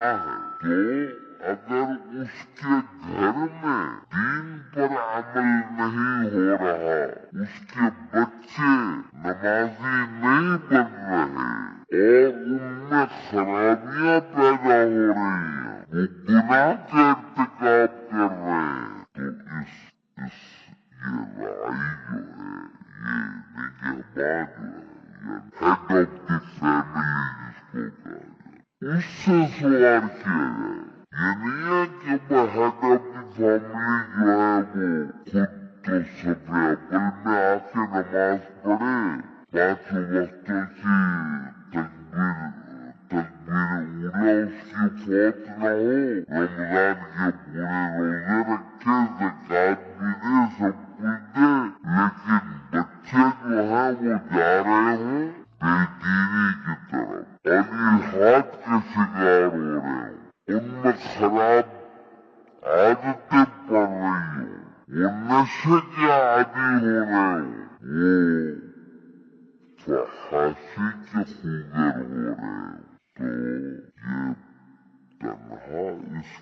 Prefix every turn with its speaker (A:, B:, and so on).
A: है तो अगर उसके घर में दीन पर अमल नहीं हो रहा, उसके बच्चे नमाजी नहीं बन रहे और उनमें खराबियां पैदा हो रही हैं, वो गुनाह का इर्तिकाब कर रहे हैं, तो ये राई जो है, ये निगहबान जो है, हेड ऑफ द फैमिली जिसको कहा, उससे सवार किया जाए। ये नहीं है कि हेड ऑफ द फैमिली जो है वो खुद तो सफे अव्वल में आके नमाज पढ़े, 5 वक्तों की तकबीर उला उसकी फौत न हो, रमजान के पूरे रोजे रखे, ज़कात भी दे, सब कुछ दे, लेकिन बच्चे जो है वो जा रहे हैं बेदीनी की तरफ और इल्हाद के शिकार हो रहे हो, उनमें खराब आदतें पड़ रही हो, वो नशे के आदि हो रहे हो, वो फांसी के खूगर हो रहे हो, तो ये तन्हा इस